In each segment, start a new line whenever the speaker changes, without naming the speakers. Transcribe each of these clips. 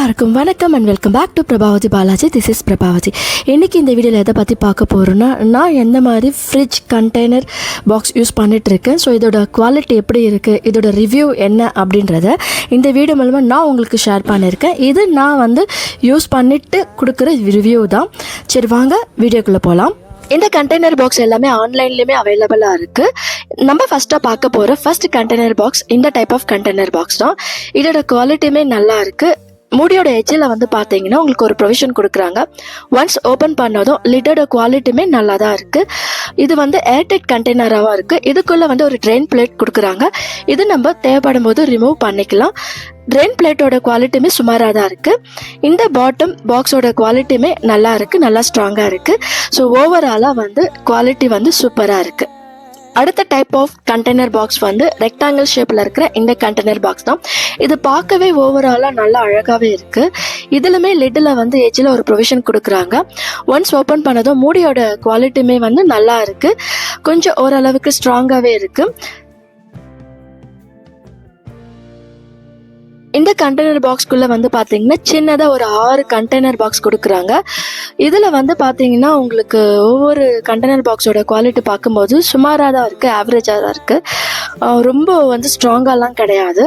எல்லாருக்கும் வணக்கம் and welcome back to Prabhavathi Balaji. This is Prabhavathi. இன்றைக்கி இந்த வீடியோவில் எதை பற்றி பார்க்க போகிறோன்னா, நான் எந்த மாதிரி ஃப்ரிட்ஜ் கண்டெய்னர் பாக்ஸ் யூஸ் பண்ணிகிட்ருக்கேன், ஸோ இதோட குவாலிட்டி எப்படி இருக்குது, இதோட ரிவ்யூ என்ன அப்படின்றத இந்த வீடியோ மூலமாக நான் உங்களுக்கு ஷேர் பண்ணியிருக்கேன். இது நான் யூஸ் பண்ணிவிட்டு கொடுக்குற ரிவ்யூ தான். சரி வாங்க வீடியோக்குள்ளே போகலாம். இந்த கண்டெய்னர் பாக்ஸ் எல்லாமே ஆன்லைன்லேயுமே அவைலபிளாக இருக்குது. நம்ம ஃபஸ்ட்டாக பார்க்க போகிற ஃபர்ஸ்ட் கண்டெய்னர் பாக்ஸ் இந்த டைப் ஆஃப் கண்டெய்னர் பாக்ஸ் தான். இதோட குவாலிட்டியுமே நல்லா இருக்குது. மூடியோட எட்ஜில் பார்த்தீங்கன்னா உங்களுக்கு ஒரு ப்ரொவிஷன் கொடுக்குறாங்க. ஒன்ஸ் ஓப்பன் பண்ணதும் லிட்டோட குவாலிட்டியுமே நல்லா தான் இருக்குது. இது ஏர்டைட் கண்டெய்னராகவும் இருக்குது. இதுக்குள்ளே ஒரு ட்ரெயின் பிளேட் கொடுக்குறாங்க. இது நம்ம தேவைப்படும் போது ரிமூவ் பண்ணிக்கலாம். ட்ரெயின் பிளேட்டோட குவாலிட்டியுமே சுமாராக தான் இருக்குது. இந்த பாட்டம் பாக்ஸோட குவாலிட்டியுமே நல்லா இருக்குது, நல்லா ஸ்ட்ராங்காக இருக்குது. ஸோ ஓவராலாக குவாலிட்டி சூப்பராக இருக்குது. அடுத்த type of container box rectangle ஷேப்பில் இருக்கிற இந்த கண்டெய்னர் பாக்ஸ் தான். இது பார்க்கவே ஓவராலாக நல்லா அழகாகவே இருக்குது. இதுலுமே லிட்டில் எட்ஜில் ஒரு ப்ரொவிஷன் கொடுக்குறாங்க. ஒன்ஸ் ஓப்பன் பண்ணதும் மூடியோட குவாலிட்டியுமே நல்லா இருக்குது. கொஞ்சம் ஓரளவுக்கு ஸ்ட்ராங்காகவே இருக்குது. இந்த கண்டெய்னர் பாக்ஸ்குள்ளே பார்த்தீங்கன்னா சின்னதாக ஒரு 6 கண்டெய்னர் பாக்ஸ் கொடுக்குறாங்க. இதில் பார்த்தீங்கன்னா உங்களுக்கு ஒவ்வொரு கண்டெய்னர் பாக்ஸோட குவாலிட்டி பார்க்கும்போது சுமாராக தான் இருக்குது, ஆவரேஜாக தான் இருக்குது. ரொம்ப ஸ்ட்ராங்காலாம் கிடையாது.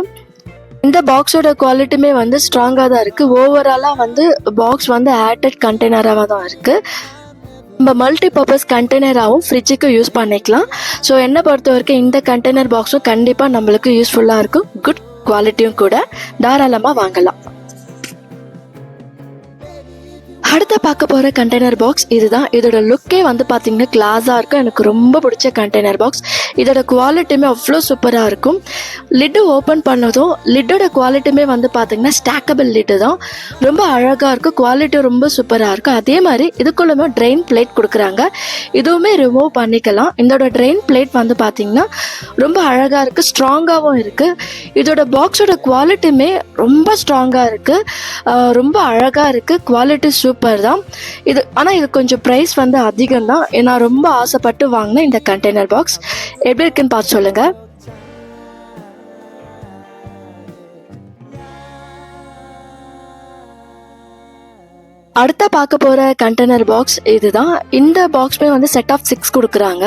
இந்த பாக்ஸோட குவாலிட்டியுமே ஸ்ட்ராங்காக தான் இருக்குது. ஓவராலாக பாக்ஸ் ஏர்டைட் கண்டெய்னராக தான் இருக்குது. நம்ம மல்டி பர்பஸ் கண்டெய்னராகவும் ஃப்ரிட்ஜுக்கு யூஸ் பண்ணிக்கலாம். ஸோ என்னை பொறுத்த வரைக்கும் இந்த கண்டெய்னர் பாக்ஸும் கண்டிப்பாக நம்மளுக்கு யூஸ்ஃபுல்லாக இருக்கும். குட் குவாலிட்டியும் கூட, தாராளமாக வாங்கலாம். அடுத்த பார்க்க போகிற கண்டெய்னர் பாக்ஸ் இதுதான். இதோட லுக்கே பார்த்தீங்கன்னா கிளாஸாக இருக்கும். எனக்கு ரொம்ப பிடிச்ச கண்டெய்னர் பாக்ஸ். இதோட குவாலிட்டியுமே அவ்வளோ சூப்பராக இருக்கும். லிட்டு ஓப்பன் பண்ணதும் லிட்டோட குவாலிட்டியுமே பார்த்தீங்கன்னா ஸ்டாக்கபிள் லிட்டு தான். ரொம்ப அழகாக இருக்கும். குவாலிட்டி ரொம்ப சூப்பராக இருக்கும். அதே மாதிரி இதுக்குள்ளே ட்ரெயின் பிளேட் கொடுக்குறாங்க. இதுவுமே ரிமூவ் பண்ணிக்கலாம். இதோட ட்ரெயின் பிளேட் பார்த்தீங்கன்னா ரொம்ப அழகாக இருக்குது, ஸ்ட்ராங்காகவும் இருக்குது. இதோட பாக்ஸோட குவாலிட்டியுமே ரொம்ப ஸ்ட்ராங்காக இருக்குது, ரொம்ப அழகாக இருக்குது. குவாலிட்டி சூப்பர் தான் இது. ஆனால் இது கொஞ்சம் ப்ரைஸ் அதிகம் தான். நான் ரொம்ப ஆசைப்பட்டு வாங்கினேன் இந்த கண்டெய்னர் பாக்ஸ். எப்படி இருக்குன்னு பார்த்து சொல்லுங்க. அடுத்த பார்க்க போகிற கண்டெய்னர் பாக்ஸ் இதுதான். இந்த பாக்ஸுமே செட் ஆஃப் 6 கொடுக்குறாங்க.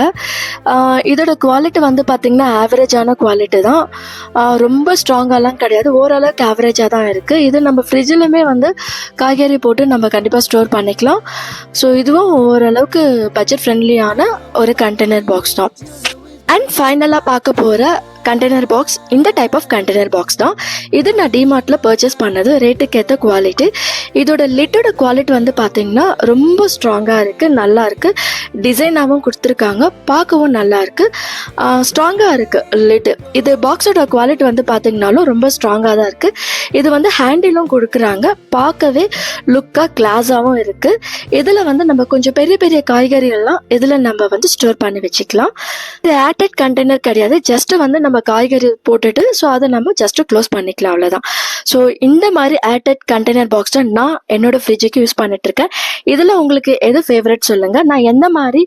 இதோட குவாலிட்டி பார்த்தீங்கன்னா ஆவரேஜான குவாலிட்டி தான். ரொம்ப ஸ்ட்ராங்காலாம் கிடையாது, ஓரளவுக்கு ஆவரேஜாக தான் இருக்குது. இது நம்ம ஃப்ரிட்ஜிலுமே காய்கறி போட்டு நம்ம கண்டிப்பாக ஸ்டோர் பண்ணிக்கலாம். ஸோ இதுவும் ஓரளவுக்கு பட்ஜெட் ஃப்ரெண்ட்லியான ஒரு கண்டெய்னர் பாக்ஸ் தான். அண்ட் ஃபைனலாக பார்க்க போகிற கண்டெய்னர் பாக்ஸ் இந்த டைப் ஆஃப் கண்டெய்னர் பாக்ஸ் தான். இது நான் டிமார்ட்டில் பர்ச்சேஸ் பண்ணது. ரேட்டுக்கு ஏற்ற குவாலிட்டி. இதோட லிட்டோட குவாலிட்டி பார்த்தீங்கன்னா ரொம்ப ஸ்ட்ராங்காக இருக்குது, நல்லா இருக்குது. டிசைனாகவும் கொடுத்துருக்காங்க, பார்க்கவும் நல்லா இருக்குது, ஸ்ட்ராங்காக இருக்குது லிட்டு. இது பாக்ஸோட குவாலிட்டி பார்த்தீங்கன்னாலும் ரொம்ப ஸ்ட்ராங்காக தான் இருக்குது. இது ஹேண்டிலும் கொடுக்குறாங்க, பார்க்கவே லுக்காக கிளாஸாகவும் இருக்குது. இதில் நம்ம கொஞ்சம் பெரிய பெரிய காய்கறிகள்லாம் இதில் நம்ம ஸ்டோர் பண்ணி வச்சுக்கலாம். இது ஏர்டைட் கண்டெய்னர் கிடையாது, ஜஸ்ட் நம்ம காய்கறி போட்டுட்டு ஸோ அதை நம்ம ஜஸ்ட் க்ளோஸ் பண்ணிக்கலாம், அவ்வளோதான். ஸோ இந்த மாதிரி ஏர்டைட் கண்டெய்னர் பாக்ஸ் தான் நான் என்னோட ஃப்ரிட்ஜுக்கு யூஸ் பண்ணிட்டு இருக்கேன். இதில் உங்களுக்கு எது ஃபேவரட் சொல்லுங்கள். நான் எந்த மாதிரி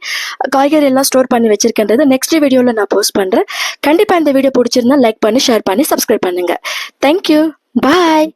காய்கறி எல்லாம் ஸ்டோர் பண்ணி வச்சிருக்கேன்றது நெக்ஸ்ட் வீடியோவில் நான் போஸ்ட் பண்ணுறேன். கண்டிப்பாக இந்த வீடியோ பிடிச்சிருந்தா லைக் பண்ணி, ஷேர் பண்ணி, சப்ஸ்கிரைப் பண்ணுங்கள். தேங்க்யூ, பாய்.